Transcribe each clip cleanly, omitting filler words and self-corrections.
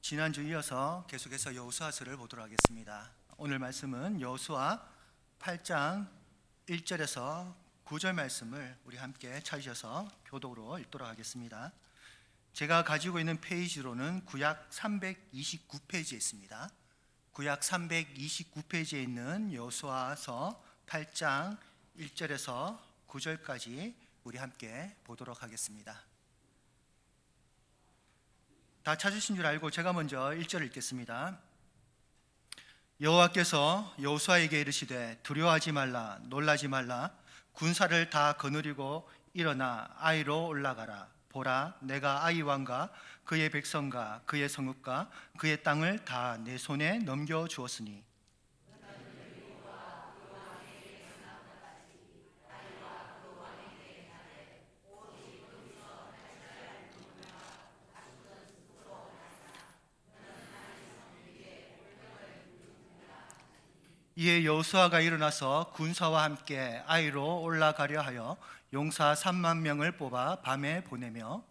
지난주 이어서 계속해서 여호수아서를 보도록 하겠습니다. 오늘 말씀은 여호수아 8장 1절에서 9절 말씀을 우리 함께 찾으셔서 교독으로 읽도록 하겠습니다. 제가 가지고 있는 페이지로는 구약 329페이지에 있습니다. 구약 329페이지에 있는 여호수아서 8장 1절에서 9절까지 우리 함께 보도록 하겠습니다. 다 찾으신 줄 알고 제가 먼저 1절을 읽겠습니다. 여호와께서 여호수아에게 이르시되 두려워하지 말라, 놀라지 말라. 군사를 다 거느리고 일어나 아이로 올라가라. 보라, 내가 아이 왕과 그의 백성과 그의 성읍과 그의 땅을 다 내 손에 넘겨 주었으니 이에 여호수아가 일어나서 군사와 함께 아이로 올라가려 하여 용사 3만 명을 뽑아 밤에 보내며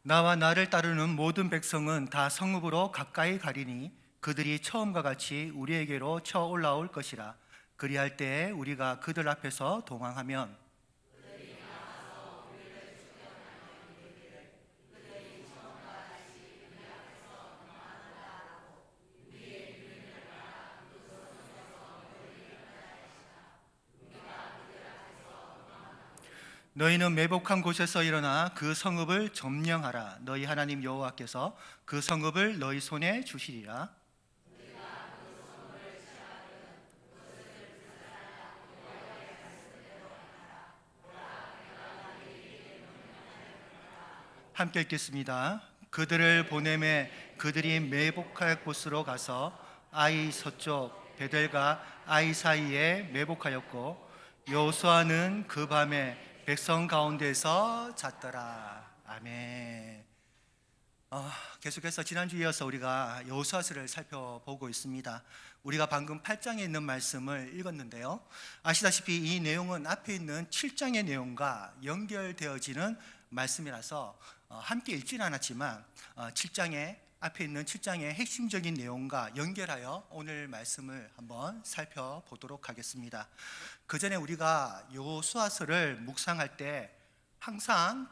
나와 나를 따르는 모든 백성은 다 성읍으로 가까이 가리니 그들이 처음과 같이 우리에게로 쳐 올라올 것이라. 그리할 때에 우리가 그들 앞에서 동항하면 너희는 매복한 곳에서 일어나 그 성읍을 점령하라. 너희 하나님 여호와께서 그 성읍을 너희 손에 주시리라. 함께 읽겠습니다. 그들을 보내매 그들이 매복할 곳으로 가서 아이 서쪽 베델과 아이 사이에 매복하였고 여호수아는 그 밤에 백성 가운데서 잤더라. 아멘. 계속해서 지난주 이어서 우리가 여호수아서를 살펴보고 있습니다. 우리가 방금 8장에 있는 말씀을 읽었는데요, 아시다시피 이 내용은 앞에 있는 7장의 내용과 연결되어지는 말씀이라서 함께 읽지는 않았지만 7장에 앞에 있는 7장의 핵심적인 내용과 연결하여 오늘 말씀을 한번 살펴보도록 하겠습니다. 그 전에 우리가 여호수아서를 묵상할 때 항상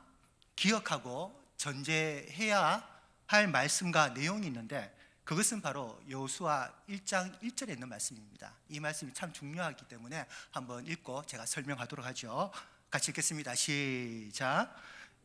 기억하고 전제해야 할 말씀과 내용이 있는데 그것은 바로 여호수아 1장 1절에 있는 말씀입니다. 이 말씀이 참 중요하기 때문에 한번 읽고 제가 설명하도록 하죠. 같이 읽겠습니다. 시작.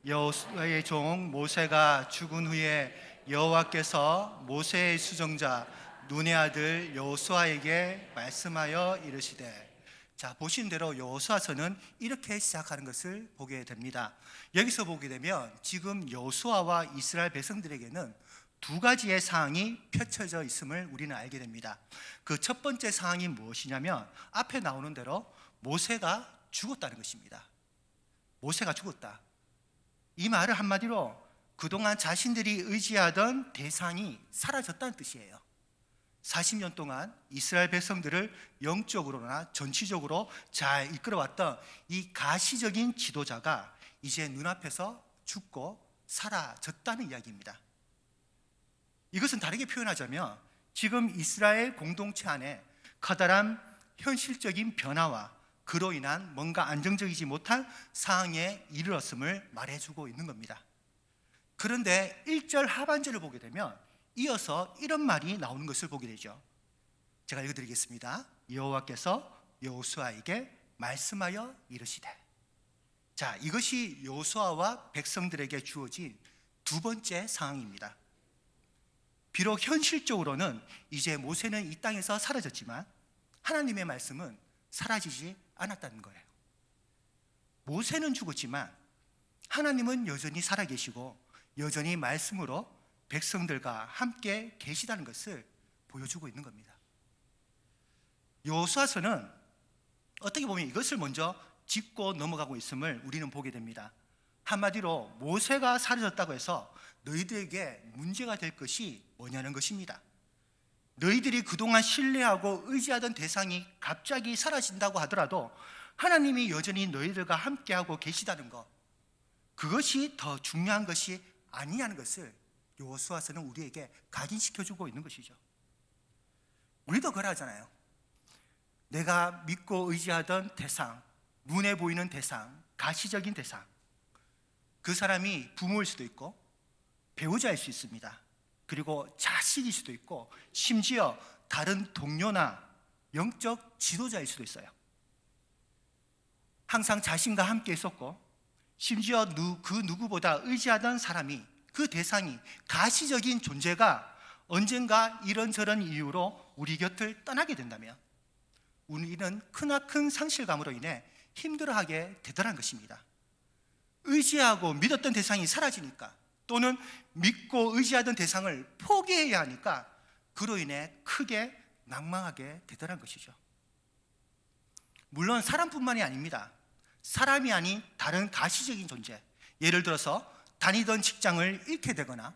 여호수아의 종 모세가 죽은 후에 여호와께서 모세의 수정자 눈의 아들 여호수아에게 말씀하여 이르시되. 자, 보신 대로 여호수아서는 이렇게 시작하는 것을 보게 됩니다. 여기서 보게 되면 지금 여호수아와 이스라엘 백성들에게는 두 가지의 사항이 펼쳐져 있음을 우리는 알게 됩니다. 그 첫 번째 사항이 무엇이냐면 앞에 나오는 대로 모세가 죽었다는 것입니다. 모세가 죽었다. 이 말을 한마디로 그동안 자신들이 의지하던 대상이 사라졌다는 뜻이에요. 40년 동안 이스라엘 백성들을 영적으로나 전치적으로 잘 이끌어왔던 이 가시적인 지도자가 이제 눈앞에서 죽고 사라졌다는 이야기입니다. 이것은 다르게 표현하자면 지금 이스라엘 공동체 안에 커다란 현실적인 변화와 그로 인한 뭔가 안정적이지 못한 상황에 이르렀음을 말해주고 있는 겁니다. 그런데 1절 하반절을 보게 되면 이어서 이런 말이 나오는 것을 보게 되죠. 제가 읽어드리겠습니다. 여호와께서 여호수아에게 말씀하여 이르시되. 자, 이것이 여호수아와 백성들에게 주어진 두 번째 상황입니다. 비록 현실적으로는 이제 모세는 이 땅에서 사라졌지만 하나님의 말씀은 사라지지 않았다는 거예요. 모세는 죽었지만 하나님은 여전히 살아계시고 여전히 말씀으로 백성들과 함께 계시다는 것을 보여주고 있는 겁니다. 여호수아서는 어떻게 보면 이것을 먼저 짚고 넘어가고 있음을 우리는 보게 됩니다. 한마디로 모세가 사라졌다고 해서 너희들에게 문제가 될 것이 뭐냐는 것입니다. 너희들이 그동안 신뢰하고 의지하던 대상이 갑자기 사라진다고 하더라도 하나님이 여전히 너희들과 함께하고 계시다는 것, 그것이 더 중요한 것이 아니냐는 것을 여호수아서는 우리에게 각인시켜주고 있는 것이죠. 우리도 그러하잖아요. 내가 믿고 의지하던 대상, 눈에 보이는 대상, 가시적인 대상, 그 사람이 부모일 수도 있고 배우자일 수 있습니다. 그리고 자식일 수도 있고 심지어 다른 동료나 영적 지도자일 수도 있어요. 항상 자신과 함께 있었고 심지어 그 누구보다 의지하던 사람이, 그 대상이, 가시적인 존재가 언젠가 이런저런 이유로 우리 곁을 떠나게 된다면 우리는 크나큰 상실감으로 인해 힘들어하게 되더란 것입니다. 의지하고 믿었던 대상이 사라지니까, 또는 믿고 의지하던 대상을 포기해야 하니까 그로 인해 크게 낭망하게 되더란 것이죠. 물론 사람뿐만이 아닙니다. 사람이 아닌 다른 가시적인 존재, 예를 들어서 다니던 직장을 잃게 되거나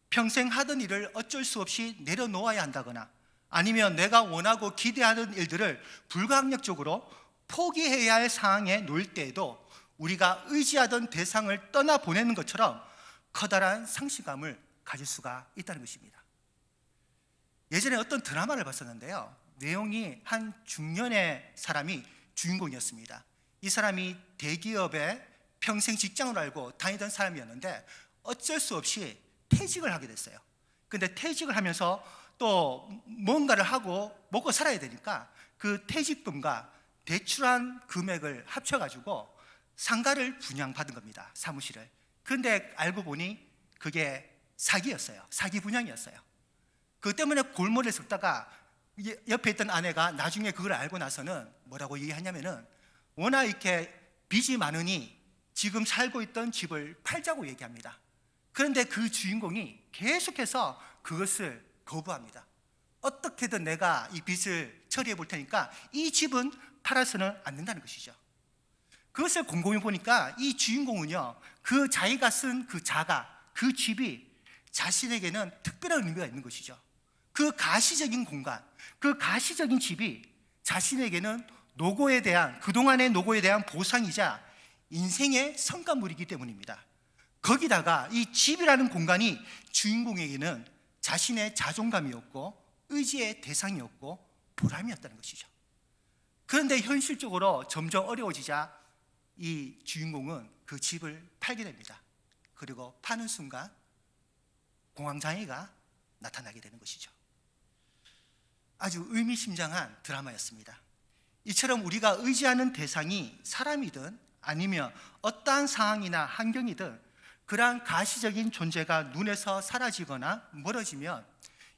평생 하던 일을 어쩔 수 없이 내려놓아야 한다거나 아니면 내가 원하고 기대하는 일들을 불가항력적으로 포기해야 할 상황에 놓일 때에도 우리가 의지하던 대상을 떠나보내는 것처럼 커다란 상실감을 가질 수가 있다는 것입니다. 예전에 어떤 드라마를 봤었는데요, 내용이 한 중년의 사람이 주인공이었습니다. 이 사람이 대기업에 평생 직장을 알고 다니던 사람이었는데 어쩔 수 없이 퇴직을 하게 됐어요. 근데 퇴직을 하면서 또 뭔가를 하고 먹고 살아야 되니까 그 퇴직금과 대출한 금액을 합쳐가지고 상가를 분양받은 겁니다, 사무실을. 그런데 알고 보니 그게 사기였어요. 사기 분양이었어요. 그 때문에 골몰에 섰다가 옆에 있던 아내가 나중에 그걸 알고 나서는 뭐라고 얘기하냐면은 워낙 이렇게 빚이 많으니 지금 살고 있던 집을 팔자고 얘기합니다. 그런데 그 주인공이 계속해서 그것을 거부합니다. 어떻게든 내가 이 빚을 처리해 볼 테니까 이 집은 팔아서는 안 된다는 것이죠. 그것을 곰곰이 보니까 이 주인공은요, 그 자기가 쓴 그 자가, 그 집이 자신에게는 특별한 의미가 있는 것이죠. 그 가시적인 공간, 그 가시적인 집이 자신에게는 노고에 대한, 그동안의 노고에 대한 보상이자 인생의 성과물이기 때문입니다. 거기다가 이 집이라는 공간이 주인공에게는 자신의 자존감이었고 의지의 대상이었고 보람이었다는 것이죠. 그런데 현실적으로 점점 어려워지자 이 주인공은 그 집을 팔게 됩니다. 그리고 파는 순간 공황장애가 나타나게 되는 것이죠. 아주 의미심장한 드라마였습니다. 이처럼 우리가 의지하는 대상이 사람이든 아니면 어떠한 상황이나 환경이든 그러한 가시적인 존재가 눈에서 사라지거나 멀어지면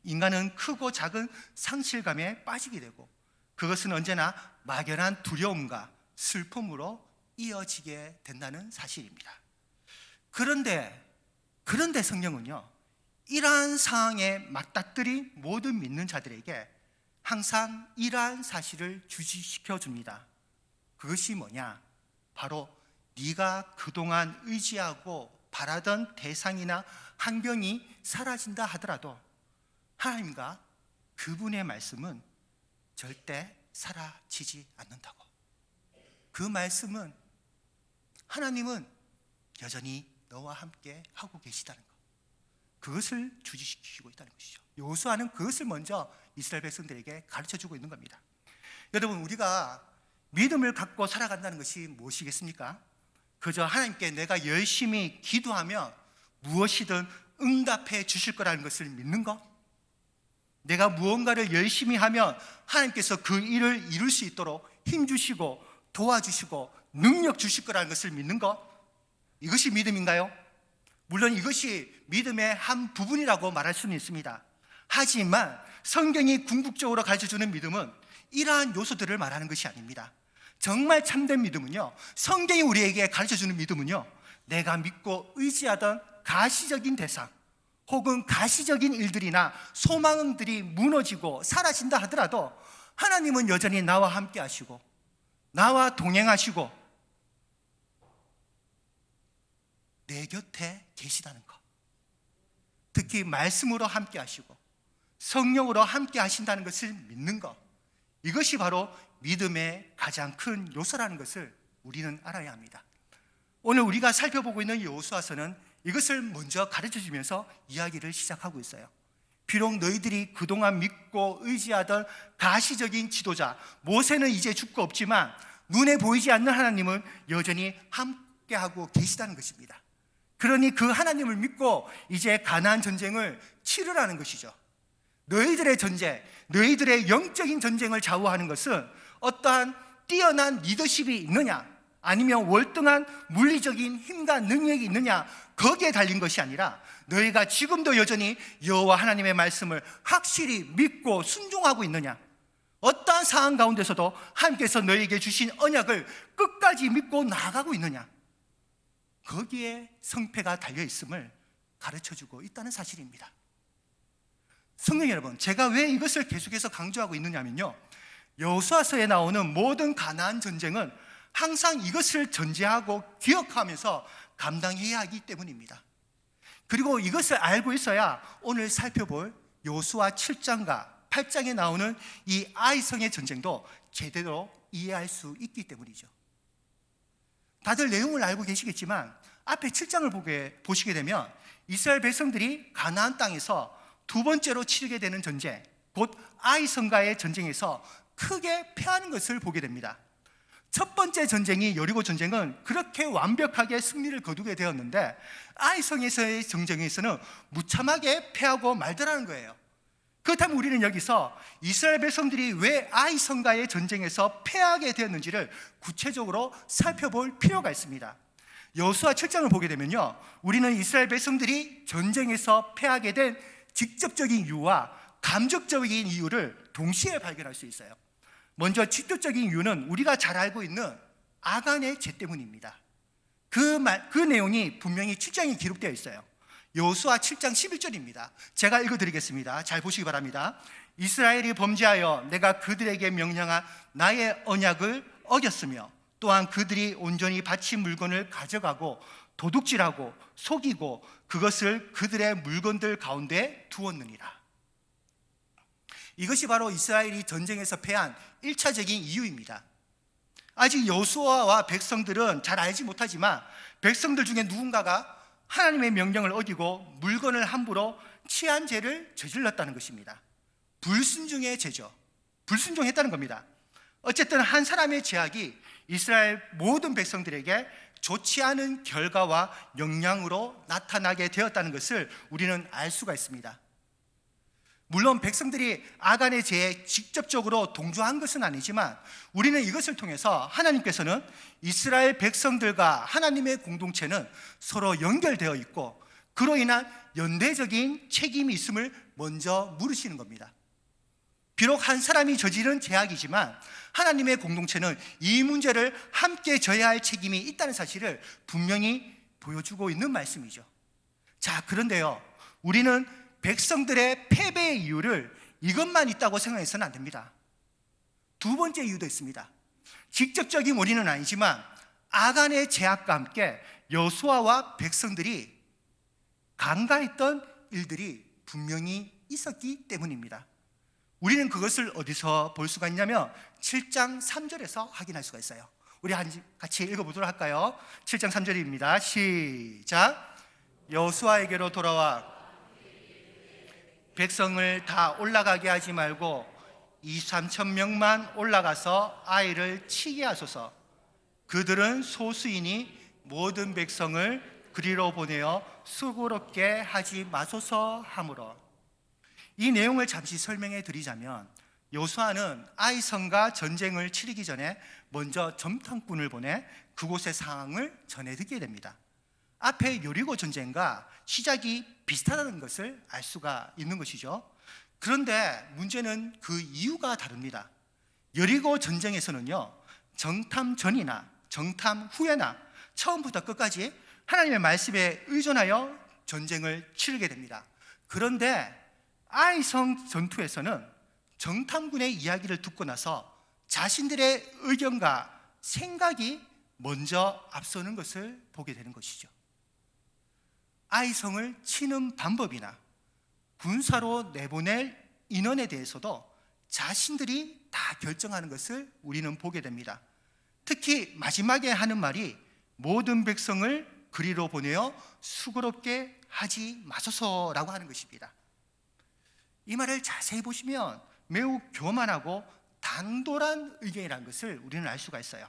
인간은 크고 작은 상실감에 빠지게 되고 그것은 언제나 막연한 두려움과 슬픔으로 이어지게 된다는 사실입니다. 그런데 성경은요, 이러한 상황에 맞닥뜨린 모든 믿는 자들에게 항상 이러한 사실을 주시시켜 줍니다. 그것이 뭐냐? 바로 네가 그동안 의지하고 바라던 대상이나 환경이 사라진다 하더라도 하나님과 그분의 말씀은 절대 사라지지 않는다고. 그 말씀은 하나님은 여전히 너와 함께 하고 계시다는 것, 그것을 주지시키고 있다는 것이죠. 여호수아는 그것을 먼저 이스라엘 백성들에게 가르쳐주고 있는 겁니다. 여러분, 우리가 믿음을 갖고 살아간다는 것이 무엇이겠습니까? 그저 하나님께 내가 열심히 기도하면 무엇이든 응답해 주실 거라는 것을 믿는 것, 내가 무언가를 열심히 하면 하나님께서 그 일을 이룰 수 있도록 힘주시고 도와주시고 능력 주실 거라는 것을 믿는 것, 이것이 믿음인가요? 물론 이것이 믿음의 한 부분이라고 말할 수는 있습니다. 하지만 성경이 궁극적으로 가르쳐주는 믿음은 이러한 요소들을 말하는 것이 아닙니다. 정말 참된 믿음은요, 성경이 우리에게 가르쳐주는 믿음은요, 내가 믿고 의지하던 가시적인 대상 혹은 가시적인 일들이나 소망들이 무너지고 사라진다 하더라도 하나님은 여전히 나와 함께 하시고 나와 동행하시고 내 곁에 계시다는 것, 특히 말씀으로 함께 하시고 성령으로 함께 하신다는 것을 믿는 것, 이것이 바로 믿음의 가장 큰 요소라는 것을 우리는 알아야 합니다. 오늘 우리가 살펴보고 있는 여호수아서는 이것을 먼저 가르쳐주면서 이야기를 시작하고 있어요. 비록 너희들이 그동안 믿고 의지하던 가시적인 지도자 모세는 이제 죽고 없지만 눈에 보이지 않는 하나님은 여전히 함께하고 계시다는 것입니다. 그러니 그 하나님을 믿고 이제 가나안 전쟁을 치르라는 것이죠. 너희들의 전쟁, 너희들의 영적인 전쟁을 좌우하는 것은 어떠한 뛰어난 리더십이 있느냐, 아니면 월등한 물리적인 힘과 능력이 있느냐, 거기에 달린 것이 아니라 너희가 지금도 여전히 여호와 하나님의 말씀을 확실히 믿고 순종하고 있느냐, 어떠한 상황 가운데서도 하나님께서 너희에게 주신 언약을 끝까지 믿고 나아가고 있느냐, 거기에 성패가 달려있음을 가르쳐주고 있다는 사실입니다. 성령 여러분, 제가 왜 이것을 계속해서 강조하고 있느냐면요, 여호수아서에 나오는 모든 가나안 전쟁은 항상 이것을 전제하고 기억하면서 감당해야 하기 때문입니다. 그리고 이것을 알고 있어야 오늘 살펴볼 여호수아 7장과 8장에 나오는 이 아이성의 전쟁도 제대로 이해할 수 있기 때문이죠. 다들 내용을 알고 계시겠지만 앞에 7장을 보시게 되면 이스라엘 백성들이 가나안 땅에서 두 번째로 치르게 되는 전쟁, 곧 아이성과의 전쟁에서 크게 패하는 것을 보게 됩니다. 첫 번째 전쟁이 여리고 전쟁은 그렇게 완벽하게 승리를 거두게 되었는데 아이성에서의 전쟁에서는 무참하게 패하고 말더라는 거예요. 그렇다면 우리는 여기서 이스라엘 백성들이 왜 아이성과의 전쟁에서 패하게 되었는지를 구체적으로 살펴볼 필요가 있습니다. 여호수아 7장을 보게 되면요, 우리는 이스라엘 백성들이 전쟁에서 패하게 된 직접적인 이유와 감정적인 이유를 동시에 발견할 수 있어요. 먼저 직접적인 이유는 우리가 잘 알고 있는 아간의 죄 때문입니다. 그 내용이 분명히 7장에 기록되어 있어요. 여호수아 7장 11절입니다. 제가 읽어드리겠습니다. 잘 보시기 바랍니다. 이스라엘이 범죄하여 내가 그들에게 명령한 나의 언약을 어겼으며 또한 그들이 온전히 바친 물건을 가져가고 도둑질하고 속이고 그것을 그들의 물건들 가운데 두었느니라. 이것이 바로 이스라엘이 전쟁에서 패한 1차적인 이유입니다. 아직 여호수아와 백성들은 잘 알지 못하지만 백성들 중에 누군가가 하나님의 명령을 어기고 물건을 함부로 취한 죄를 저질렀다는 것입니다. 불순종의 죄죠. 불순종했다는 겁니다. 어쨌든 한 사람의 죄악이 이스라엘 모든 백성들에게 좋지 않은 결과와 영향으로 나타나게 되었다는 것을 우리는 알 수가 있습니다. 물론 백성들이 아간의 죄에 직접적으로 동조한 것은 아니지만 우리는 이것을 통해서 하나님께서는 이스라엘 백성들과 하나님의 공동체는 서로 연결되어 있고 그로 인한 연대적인 책임이 있음을 먼저 물으시는 겁니다. 비록 한 사람이 저지른 죄악이지만 하나님의 공동체는 이 문제를 함께 져야 할 책임이 있다는 사실을 분명히 보여주고 있는 말씀이죠. 자, 그런데요, 우리는 백성들의 패배의 이유를 이것만 있다고 생각해서는 안 됩니다. 두 번째 이유도 있습니다. 직접적인 원인은 아니지만 아간의 죄악과 함께 여호수아와 백성들이 간과했던 일들이 분명히 있었기 때문입니다. 우리는 그것을 어디서 볼 수가 있냐면 7장 3절에서 확인할 수가 있어요. 우리 같이 읽어보도록 할까요? 7장 3절입니다. 시작. 여호수아에게로 돌아와 백성을 다 올라가게 하지 말고 2-3천 명만 올라가서 아이를 치게 하소서. 그들은 소수이니 모든 백성을 그리로 보내어 수고롭게 하지 마소서 하므로. 이 내용을 잠시 설명해 드리자면 여호수아는 아이성과 전쟁을 치르기 전에 먼저 점탕꾼을 보내 그곳의 상황을 전해 듣게 됩니다. 앞에 여리고 전쟁과 시작이 비슷하다는 것을 알 수가 있는 것이죠. 그런데 문제는 그 이유가 다릅니다. 여리고 전쟁에서는요, 정탐 전이나 정탐 후에나 처음부터 끝까지 하나님의 말씀에 의존하여 전쟁을 치르게 됩니다. 그런데 아이성 전투에서는 정탐군의 이야기를 듣고 나서 자신들의 의견과 생각이 먼저 앞서는 것을 보게 되는 것이죠. 아이성을 치는 방법이나 군사로 내보낼 인원에 대해서도 자신들이 다 결정하는 것을 우리는 보게 됩니다. 특히 마지막에 하는 말이 모든 백성을 그리로 보내어 수고롭게 하지 마소서라고 하는 것입니다. 이 말을 자세히 보시면 매우 교만하고 당돌한 의견이라는 것을 우리는 알 수가 있어요.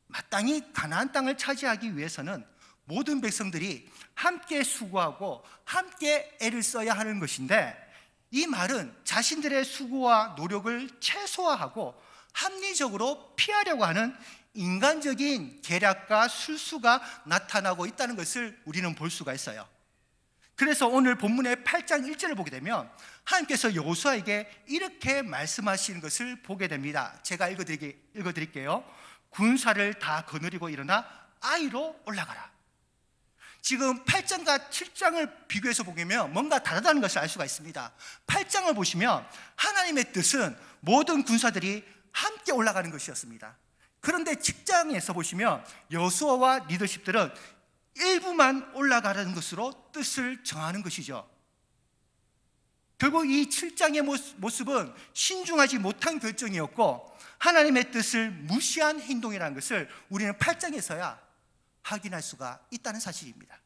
마땅히 가나안 땅을 차지하기 위해서는 모든 백성들이 함께 수고하고 함께 애를 써야 하는 것인데, 이 말은 자신들의 수고와 노력을 최소화하고 합리적으로 피하려고 하는 인간적인 계략과 술수가 나타나고 있다는 것을 우리는 볼 수가 있어요. 그래서 오늘 본문의 8장 1절을 보게 되면 하나님께서 여호수아에게 이렇게 말씀하시는 것을 보게 됩니다. 제가 읽어드릴게요. 군사를 다 거느리고 일어나 아이로 올라가라. 지금 8장과 7장을 비교해서 보면 뭔가 다르다는 것을 알 수가 있습니다. 8장을 보시면 하나님의 뜻은 모든 군사들이 함께 올라가는 것이었습니다. 그런데 7장에서 보시면 여호수아와 리더십들은 일부만 올라가라는 것으로 뜻을 정하는 것이죠. 결국 이 7장의 모습은 신중하지 못한 결정이었고 하나님의 뜻을 무시한 행동이라는 것을 우리는 8장에서야 확인할 수가 있다는 사실입니다.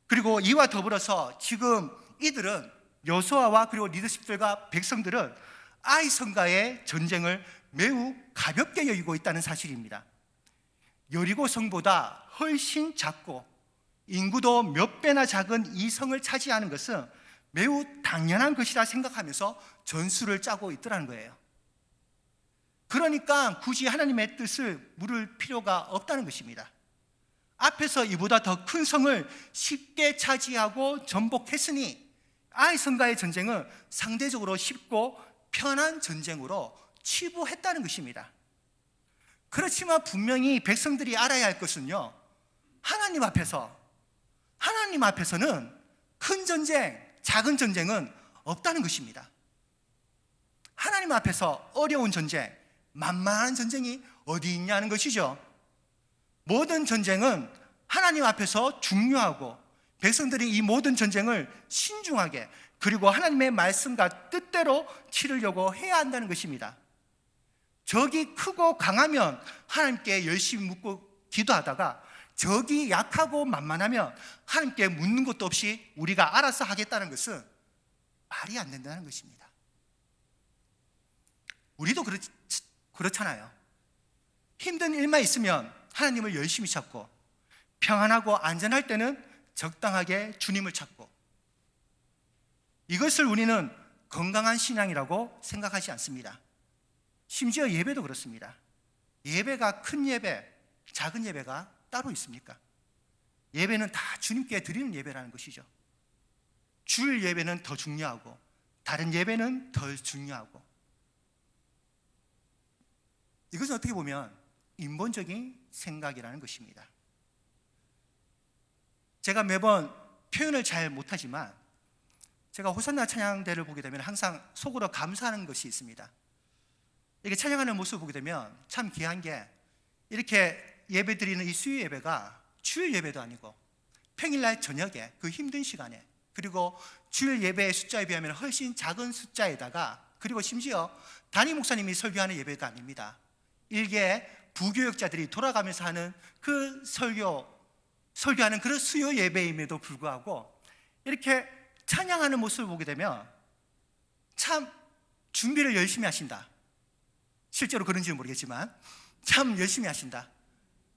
그리고 이와 더불어서 지금 이들은, 여호수아와 그리고 리더십들과 백성들은 아이 성과의 전쟁을 매우 가볍게 여기고 있다는 사실입니다. 여리고 성보다 훨씬 작고 인구도 몇 배나 작은 이 성을 차지하는 것은 매우 당연한 것이라 생각하면서 전술을 짜고 있더라는 거예요. 그러니까 굳이 하나님의 뜻을 물을 필요가 없다는 것입니다. 앞에서 이보다 더 큰 성을 쉽게 차지하고 전복했으니 아이 성과의 전쟁은 상대적으로 쉽고 편한 전쟁으로 치부했다는 것입니다. 그렇지만 분명히 백성들이 알아야 할 것은요, 하나님 앞에서는 큰 전쟁, 작은 전쟁은 없다는 것입니다. 하나님 앞에서 어려운 전쟁, 만만한 전쟁이 어디 있냐는 것이죠. 모든 전쟁은 하나님 앞에서 중요하고 백성들이 이 모든 전쟁을 신중하게 그리고 하나님의 말씀과 뜻대로 치르려고 해야 한다는 것입니다. 적이 크고 강하면 하나님께 열심히 묻고 기도하다가 적이 약하고 만만하면 하나님께 묻는 것도 없이 우리가 알아서 하겠다는 것은 말이 안 된다는 것입니다. 우리도 그렇잖아요. 힘든 일만 있으면 하나님을 열심히 찾고 평안하고 안전할 때는 적당하게 주님을 찾고, 이것을 우리는 건강한 신앙이라고 생각하지 않습니다. 심지어 예배도 그렇습니다. 예배가 큰 예배, 작은 예배가 따로 있습니까? 예배는 다 주님께 드리는 예배라는 것이죠. 주일 예배는 더 중요하고 다른 예배는 덜 중요하고, 이것은 어떻게 보면 인본적인 생각이라는 것입니다. 제가 매번 표현을 잘 못하지만 제가 호산나 찬양대를 보게 되면 항상 속으로 감사하는 것이 있습니다. 이렇게 찬양하는 모습을 보게 되면 참 귀한 게, 이렇게 예배 드리는 이 수요 예배가 주일 예배도 아니고 평일날 저녁에 그 힘든 시간에, 그리고 주일 예배의 숫자에 비하면 훨씬 작은 숫자에다가, 그리고 심지어 담임 목사님이 설교하는 예배가 아닙니다. 일개 부교역자들이 돌아가면서 하는 그 설교하는 그런 수요 예배임에도 불구하고 이렇게 찬양하는 모습을 보게 되면 참 준비를 열심히 하신다, 실제로 그런지는 모르겠지만 참 열심히 하신다,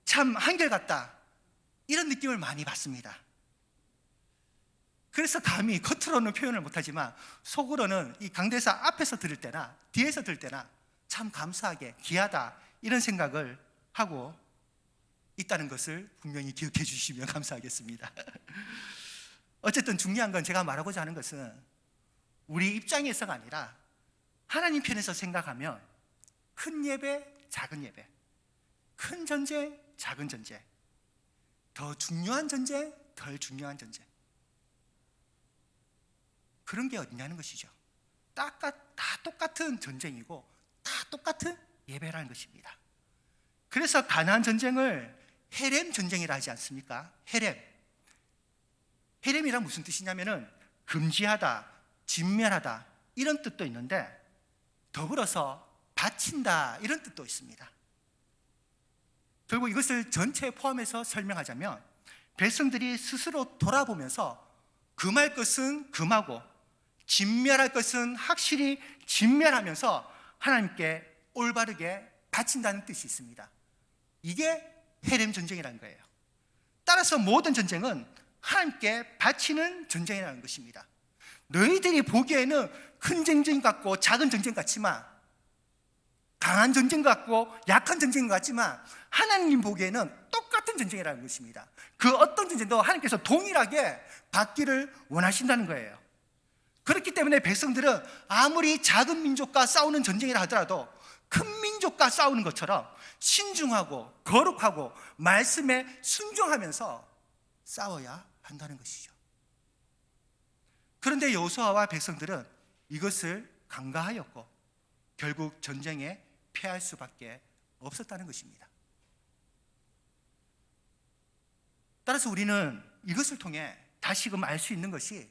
참 한결같다, 이런 느낌을 많이 받습니다. 그래서 감히 겉으로는 표현을 못하지만 속으로는 이 강대사 앞에서 들을 때나 뒤에서 들을 때나 참 감사하게 귀하다, 이런 생각을 하고 있다는 것을 분명히 기억해 주시면 감사하겠습니다. 어쨌든 중요한 건, 제가 말하고자 하는 것은 우리 입장에서가 아니라 하나님 편에서 생각하면 큰 예배, 작은 예배, 큰 전쟁, 작은 전쟁, 더 중요한 전쟁, 덜 중요한 전쟁, 그런 게 어디냐는 것이죠. 다 똑같은 전쟁이고 다 똑같은 예배라는 것입니다. 그래서 가나안 전쟁을 헤렘 전쟁이라 하지 않습니까? 헤렘이란 무슨 뜻이냐면은 금지하다, 진멸하다 이런 뜻도 있는데 더불어서 바친다 이런 뜻도 있습니다. 결국 이것을 전체에 포함해서 설명하자면 백성들이 스스로 돌아보면서 금할 것은 금하고 진멸할 것은 확실히 진멸하면서 하나님께 올바르게 바친다는 뜻이 있습니다. 이게 헤렘 전쟁이라는 거예요. 따라서 모든 전쟁은 하나님께 바치는 전쟁이라는 것입니다. 너희들이 보기에는 큰 전쟁 같고 작은 전쟁 같지만, 강한 전쟁 같고 약한 전쟁 같지만 하나님 보기에는 똑같은 전쟁이라는 것입니다. 그 어떤 전쟁도 하나님께서 동일하게 받기를 원하신다는 거예요. 그렇기 때문에 백성들은 아무리 작은 민족과 싸우는 전쟁이라 하더라도 큰 민족과 싸우는 것처럼 신중하고 거룩하고 말씀에 순종하면서 싸워야 한다는 것이죠. 그런데 여호수아와 백성들은 이것을 간과하였고 결국 전쟁에 패할 수밖에 없었다는 것입니다. 따라서 우리는 이것을 통해 다시금 알 수 있는 것이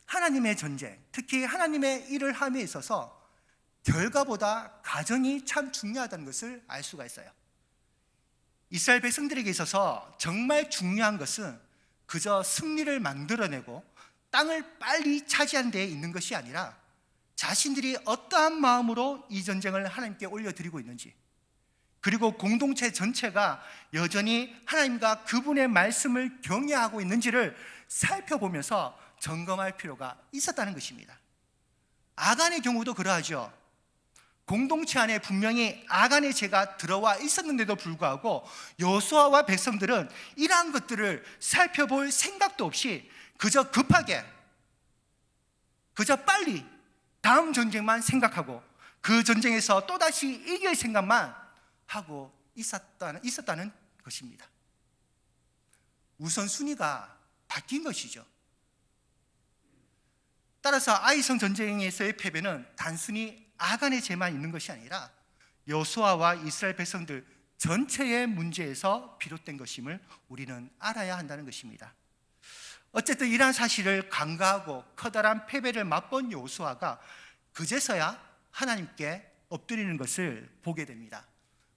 하나님의 전쟁, 특히 하나님의 일을 함에 있어서 결과보다 과정이 참 중요하다는 것을 알 수가 있어요. 이스라엘 백성들에게 있어서 정말 중요한 것은 그저 승리를 만들어내고 땅을 빨리 차지하는 데에 있는 것이 아니라 자신들이 어떠한 마음으로 이 전쟁을 하나님께 올려드리고 있는지, 그리고 공동체 전체가 여전히 하나님과 그분의 말씀을 경외하고 있는지를 살펴보면서 점검할 필요가 있었다는 것입니다. 아간의 경우도 그러하죠. 공동체 안에 분명히 아간의 죄가 들어와 있었는데도 불구하고 여호수아와 백성들은 이러한 것들을 살펴볼 생각도 없이 그저 급하게, 그저 빨리 다음 전쟁만 생각하고 그 전쟁에서 또다시 이길 생각만 하고 있었다는 것입니다. 우선순위가 바뀐 것이죠. 따라서 아이성 전쟁에서의 패배는 단순히 아간의 죄만 있는 것이 아니라 여호수아와 이스라엘 백성들 전체의 문제에서 비롯된 것임을 우리는 알아야 한다는 것입니다. 어쨌든 이러한 사실을 간과하고 커다란 패배를 맛본 여호수아가 그제서야 하나님께 엎드리는 것을 보게 됩니다.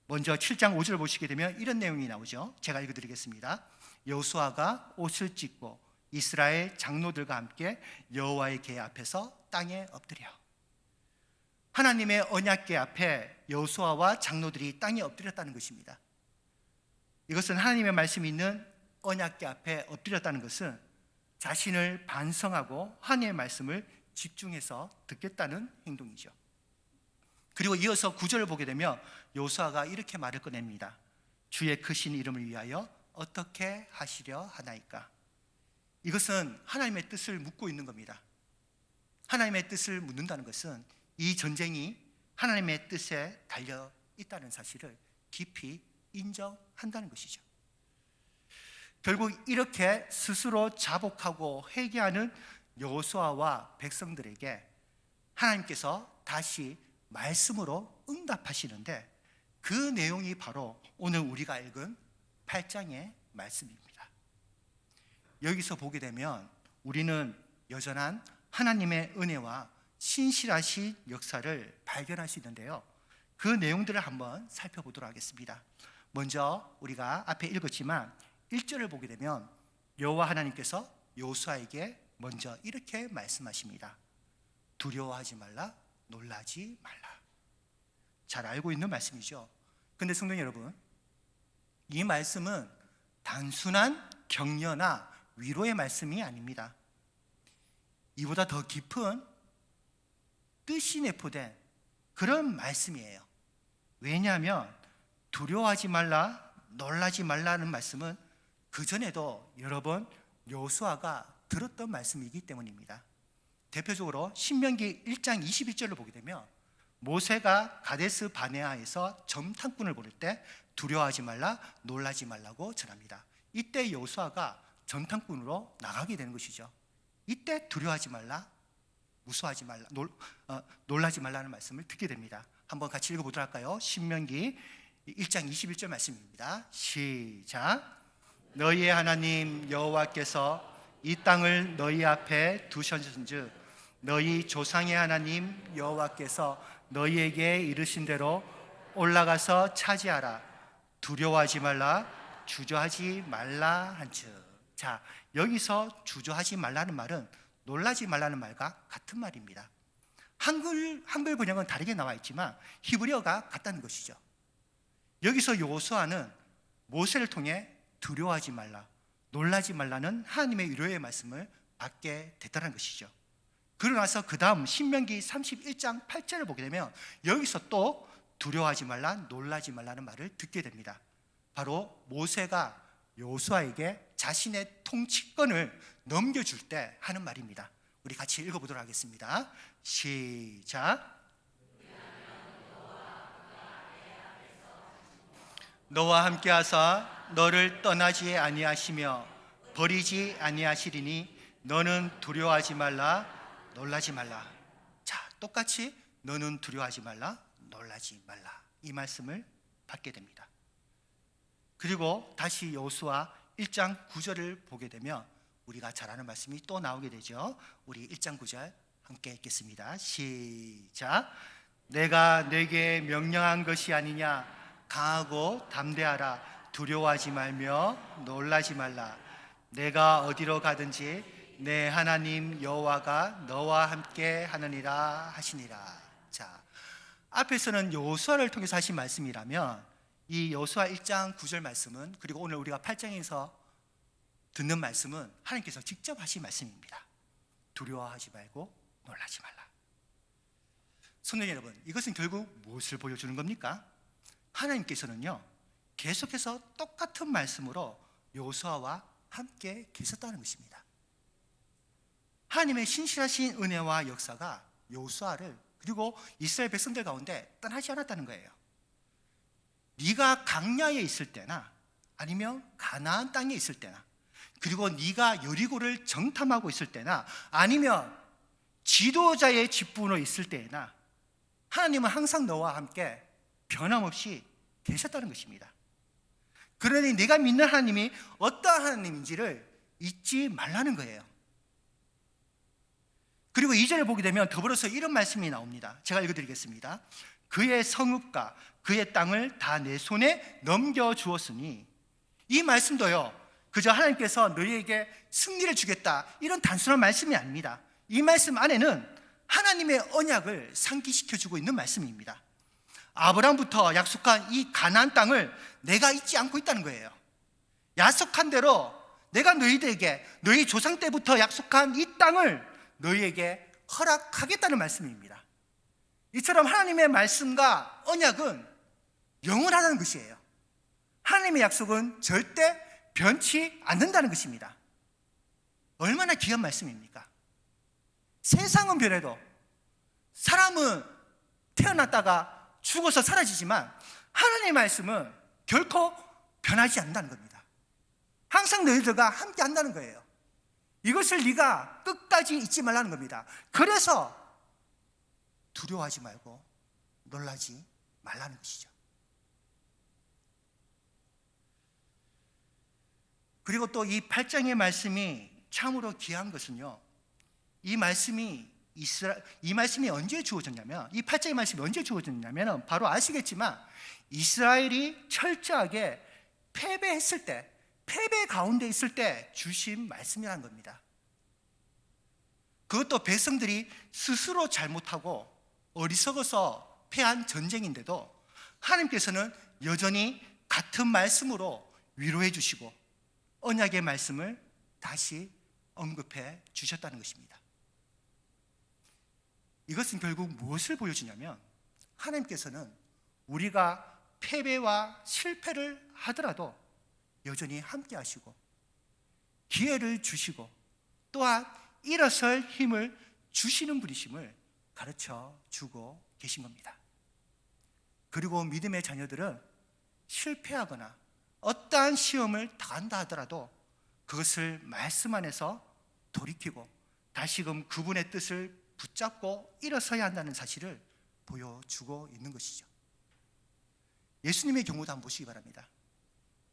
먼저 7장 5절을 보시게 되면 이런 내용이 나오죠. 제가 읽어드리겠습니다. 여호수아가 옷을 찢고 이스라엘 장로들과 함께 여호와의 궤 앞에서 땅에 엎드려. 하나님의 언약궤 앞에 여호수아와 장로들이 땅에 엎드렸다는 것입니다. 이것은 하나님의 말씀이 있는 언약궤 앞에 엎드렸다는 것은 자신을 반성하고 하나님의 말씀을 집중해서 듣겠다는 행동이죠. 그리고 이어서 9절을 보게 되면 여호수아가 이렇게 말을 꺼냅니다. 주의 크신 이름을 위하여 어떻게 하시려 하나이까. 이것은 하나님의 뜻을 묻고 있는 겁니다. 하나님의 뜻을 묻는다는 것은 이 전쟁이 하나님의 뜻에 달려 있다는 사실을 깊이 인정한다는 것이죠. 결국 이렇게 스스로 자복하고 회개하는 여호수아와 백성들에게 하나님께서 다시 말씀으로 응답하시는데 그 내용이 바로 오늘 우리가 읽은 8장의 말씀입니다. 여기서 보게 되면 우리는 여전한 하나님의 은혜와 신실하신 역사를 발견할 수 있는데요. 그 내용들을 한번 살펴보도록 하겠습니다. 먼저 우리가 앞에 읽었지만 1절을 보게 되면 여호와 하나님께서 여호수아에게 먼저 이렇게 말씀하십니다. 두려워하지 말라, 놀라지 말라. 잘 알고 있는 말씀이죠. 근데 성도 여러분, 이 말씀은 단순한 격려나 위로의 말씀이 아닙니다. 이보다 더 깊은 뜻이 내포된 그런 말씀이에요. 왜냐하면 두려워하지 말라, 놀라지 말라는 말씀은 그전에도 여러 번 여호수아가 들었던 말씀이기 때문입니다. 대표적으로 신명기 1장 21절을 보게 되면 모세가 가데스 바네아에서 점탕꾼을 부를 때 두려워하지 말라, 놀라지 말라고 전합니다. 이때 여호수아가 점탕꾼으로 나가게 되는 것이죠. 이때 두려워하지 말라, 무서워하지 말라, 놀라지 말라는 말씀을 듣게 됩니다. 한번 같이 읽어보도록 할까요? 신명기 1장 21절 말씀입니다. 시작. 너희의 하나님 여호와께서 이 땅을 너희 앞에 두셨은즉 너희 조상의 하나님 여호와께서 너희에게 이르신 대로 올라가서 차지하라. 두려워하지 말라, 주저하지 말라 한즉. 자, 여기서 주저하지 말라는 말은 놀라지 말라는 말과 같은 말입니다. 한글 번역은 다르게 나와 있지만 히브리어가 같다는 것이죠. 여기서 여호수아는 모세를 통해 두려워하지 말라, 놀라지 말라는 하나님의 위로의 말씀을 받게 됐다는 것이죠. 그러고 나서 그 다음 신명기 31장 8절을 보게 되면 여기서 또 두려워하지 말라, 놀라지 말라는 말을 듣게 됩니다. 바로 모세가 여호수아에게 자신의 통치권을 넘겨줄 때 하는 말입니다. 우리 같이 읽어보도록 하겠습니다. 시작. 너와 함께 하사 너를 떠나지 아니하시며 버리지 아니하시리니 너는 두려워하지 말라, 놀라지 말라. 자, 똑같이 너는 두려워하지 말라, 놀라지 말라, 이 말씀을 받게 됩니다. 그리고 다시 여호수아 1장 9절을 보게 되면 우리가 잘 아는 말씀이 또 나오게 되죠. 우리 1장 9절 함께 읽겠습니다. 시작. 내가 내게 명령한 것이 아니냐. 강하고 담대하라. 두려워하지 말며 놀라지 말라. 내가 어디로 가든지 내 하나님 여호와가 너와 함께 하느니라 하시니라. 자, 앞에서는 여호수아를 통해서 하신 말씀이라면 이 여호수아 1장 9절 말씀은, 그리고 오늘 우리가 8장에서 듣는 말씀은 하나님께서 직접 하신 말씀입니다. 두려워하지 말고 놀라지 말라. 성도 여러분, 이것은 결국 무엇을 보여주는 겁니까? 하나님께서는요, 계속해서 똑같은 말씀으로 여호수아와 함께 계셨다는 것입니다. 하나님의 신실하신 은혜와 역사가 여호수아를 그리고 이스라엘 백성들 가운데 떠나지 않았다는 거예요. 네가 강야에 있을 때나 아니면 가나안 땅에 있을 때나, 그리고 네가 여리고를 정탐하고 있을 때나 아니면 지도자의 직분으로 있을 때나 하나님은 항상 너와 함께 변함없이 계셨다는 것입니다. 그러니 네가 믿는 하나님이 어떠한 하나님인지를 잊지 말라는 거예요. 그리고 2절을 보게 되면 더불어서 이런 말씀이 나옵니다. 제가 읽어드리겠습니다. 그의 성읍과 그의 땅을 다 내 손에 넘겨주었으니, 이 말씀도요, 그저 하나님께서 너희에게 승리를 주겠다 이런 단순한 말씀이 아닙니다. 이 말씀 안에는 하나님의 언약을 상기시켜주고 있는 말씀입니다. 아브라함부터 약속한 이 가나안 땅을 내가 잊지 않고 있다는 거예요. 약속한 대로 내가 너희들에게 너희 조상 때부터 약속한 이 땅을 너희에게 허락하겠다는 말씀입니다. 이처럼 하나님의 말씀과 언약은 영원하다는 것이에요. 하나님의 약속은 절대 변치 않는다는 것입니다. 얼마나 귀한 말씀입니까? 세상은 변해도 사람은 태어났다가 죽어서 사라지지만 하나님의 말씀은 결코 변하지 않는다는 겁니다. 항상 너희들과 함께 한다는 거예요. 이것을 네가 끝까지 잊지 말라는 겁니다. 그래서 두려워하지 말고 놀라지 말라는 것이죠. 그리고 또 이 8장의 말씀이 참으로 귀한 것은요, 이 말씀이 언제 주어졌냐면, 이 8장의 말씀이 언제 주어졌냐면 바로 아시겠지만 이스라엘이 철저하게 패배했을 때, 패배 가운데 있을 때 주신 말씀이라는 겁니다. 그것도 백성들이 스스로 잘못하고 어리석어서 패한 전쟁인데도 하나님께서는 여전히 같은 말씀으로 위로해 주시고 언약의 말씀을 다시 언급해 주셨다는 것입니다. 이것은 결국 무엇을 보여주냐면 하나님께서는 우리가 패배와 실패를 하더라도 여전히 함께 하시고 기회를 주시고 또한 일어설 힘을 주시는 분이심을 가르쳐 주고 계신 겁니다. 그리고 믿음의 자녀들은 실패하거나 어떠한 시험을 당한다 하더라도 그것을 말씀 안에서 돌이키고 다시금 그분의 뜻을 붙잡고 일어서야 한다는 사실을 보여주고 있는 것이죠. 예수님의 경우도 한번 보시기 바랍니다.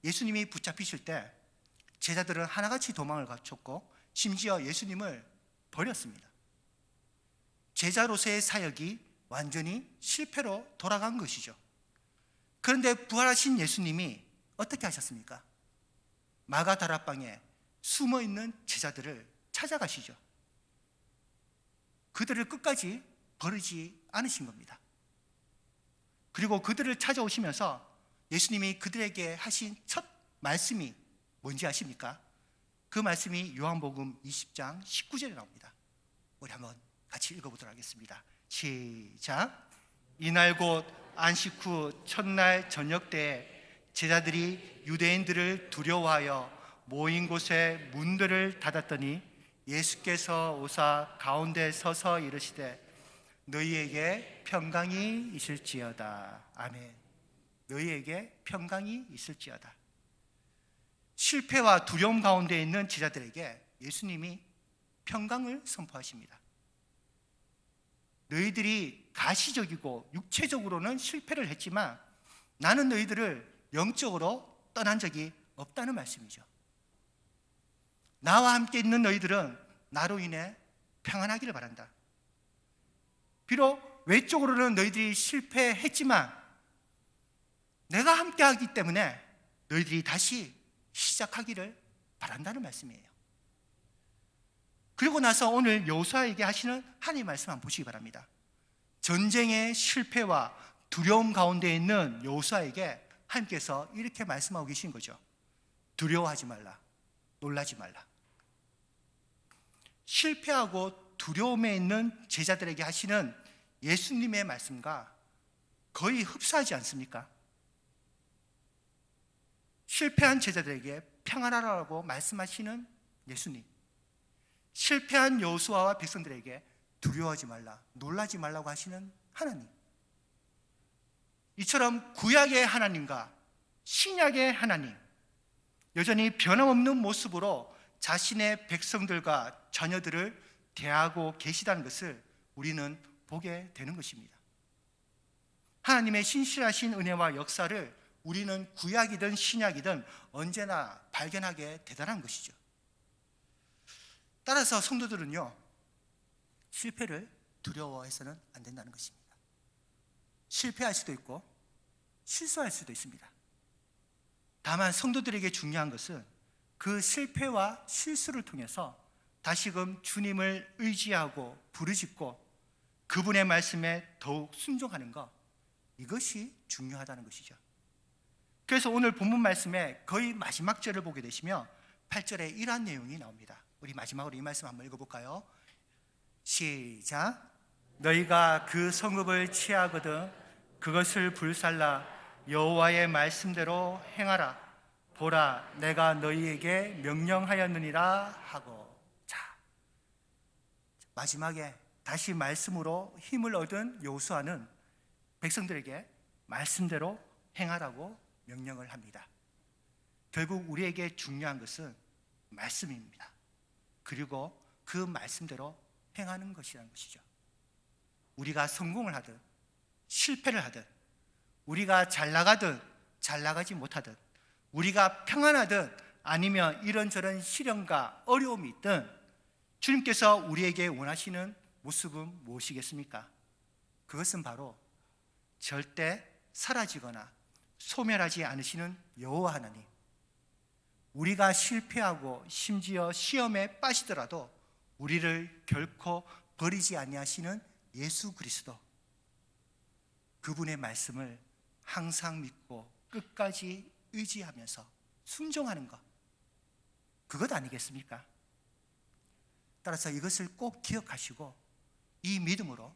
예수님이 붙잡히실 때 제자들은 하나같이 도망을 갖췄고 심지어 예수님을 버렸습니다. 제자로서의 사역이 완전히 실패로 돌아간 것이죠. 그런데 부활하신 예수님이 어떻게 하셨습니까? 마가다락방에 숨어있는 제자들을 찾아가시죠. 그들을 끝까지 버리지 않으신 겁니다. 그리고 그들을 찾아오시면서 예수님이 그들에게 하신 첫 말씀이 뭔지 아십니까? 그 말씀이 요한복음 20장 19절에 나옵니다. 우리 한번 같이 읽어보도록 하겠습니다. 시작. 이날 곧 안식 후 첫날 저녁 때에 제자들이 유대인들을 두려워하여 모인 곳에 문들을 닫았더니 예수께서 오사 가운데 서서 이르시되 너희에게 평강이 있을지어다. 아멘. 너희에게 평강이 있을지어다. 실패와 두려움 가운데 있는 제자들에게 예수님이 평강을 선포하십니다. 너희들이 가시적이고 육체적으로는 실패를 했지만 나는 너희들을 영적으로 떠난 적이 없다는 말씀이죠. 나와 함께 있는 너희들은 나로 인해 평안하기를 바란다. 비록 외적으로는 너희들이 실패했지만 내가 함께하기 때문에 너희들이 다시 시작하기를 바란다는 말씀이에요. 그리고 나서 오늘 여호수아에게 하시는 하나님의 말씀 한번 보시기 바랍니다. 전쟁의 실패와 두려움 가운데 있는 여호수아에게 하나님께서 이렇게 말씀하고 계신 거죠. 두려워하지 말라, 놀라지 말라. 실패하고 두려움에 있는 제자들에게 하시는 예수님의 말씀과 거의 흡사하지 않습니까? 실패한 제자들에게 평안하라고 말씀하시는 예수님, 실패한 여호수아와 백성들에게 두려워하지 말라, 놀라지 말라고 하시는 하나님. 이처럼 구약의 하나님과 신약의 하나님, 여전히 변함없는 모습으로 자신의 백성들과 자녀들을 대하고 계시다는 것을 우리는 보게 되는 것입니다. 하나님의 신실하신 은혜와 역사를 우리는 구약이든 신약이든 언제나 발견하게 되다는 것이죠. 따라서 성도들은요, 실패를 두려워해서는 안 된다는 것입니다. 실패할 수도 있고 실수할 수도 있습니다. 다만 성도들에게 중요한 것은 그 실패와 실수를 통해서 다시금 주님을 의지하고 부르짖고 그분의 말씀에 더욱 순종하는 것, 이것이 중요하다는 것이죠. 그래서 오늘 본문 말씀에 거의 마지막 절을 보게 되시면 8절에 이러한 내용이 나옵니다. 우리 마지막으로 이 말씀 한번 읽어볼까요? 시작. 너희가 그 성읍을 취하거든 그것을 불살라 여호와의 말씀대로 행하라. 보라, 내가 너희에게 명령하였느니라 하고. 자, 마지막에 다시 말씀으로 힘을 얻은 여호수아는 백성들에게 말씀대로 행하라고 명령을 합니다. 결국 우리에게 중요한 것은 말씀입니다. 그리고 그 말씀대로 행하는 것이라는 것이죠. 우리가 성공을 하든 실패를 하든, 우리가 잘 나가든 잘 나가지 못하든, 우리가 평안하든 아니면 이런저런 시련과 어려움이 있든 주님께서 우리에게 원하시는 모습은 무엇이겠습니까? 그것은 바로 절대 사라지거나 소멸하지 않으시는 여호와 하나님, 우리가 실패하고 심지어 시험에 빠지더라도 우리를 결코 버리지 아니하시는 예수 그리스도, 그분의 말씀을 항상 믿고 끝까지 의지하면서 순종하는 것, 그것 아니겠습니까? 따라서 이것을 꼭 기억하시고 이 믿음으로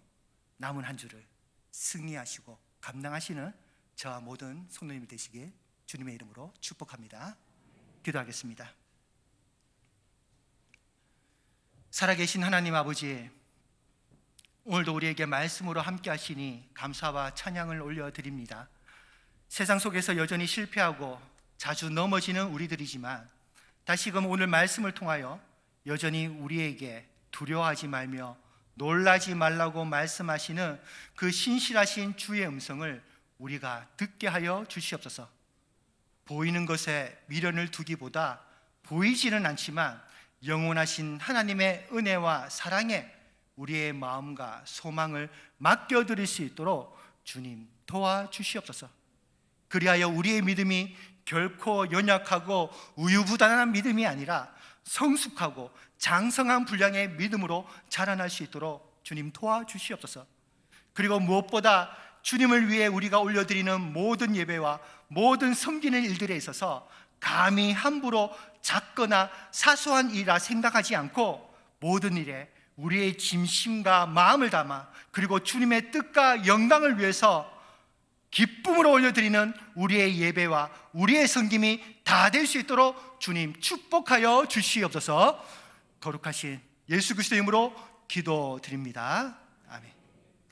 남은 한 주를 승리하시고 감당하시는 저와 모든 성도님이 되시길 주님의 이름으로 축복합니다. 기도하겠습니다. 살아계신 하나님 아버지, 오늘도 우리에게 말씀으로 함께 하시니 감사와 찬양을 올려드립니다. 세상 속에서 여전히 실패하고 자주 넘어지는 우리들이지만 다시금 오늘 말씀을 통하여 여전히 우리에게 두려워하지 말며 놀라지 말라고 말씀하시는 그 신실하신 주의 음성을 우리가 듣게 하여 주시옵소서. 보이는 것에 미련을 두기보다 보이지는 않지만 영원하신 하나님의 은혜와 사랑에 우리의 마음과 소망을 맡겨드릴 수 있도록 주님 도와주시옵소서. 그리하여 우리의 믿음이 결코 연약하고 우유부단한 믿음이 아니라 성숙하고 장성한 분량의 믿음으로 자라날 수 있도록 주님 도와주시옵소서. 그리고 무엇보다 주님을 위해 우리가 올려드리는 모든 예배와 모든 섬기는 일들에 있어서 감히 함부로 작거나 사소한 일이라 생각하지 않고 모든 일에 우리의 진심과 마음을 담아 그리고 주님의 뜻과 영광을 위해서 기쁨으로 올려드리는 우리의 예배와 우리의 섬김이 다 될 수 있도록 주님 축복하여 주시옵소서. 거룩하신 예수 그리스도의 이름으로 기도드립니다. 아멘.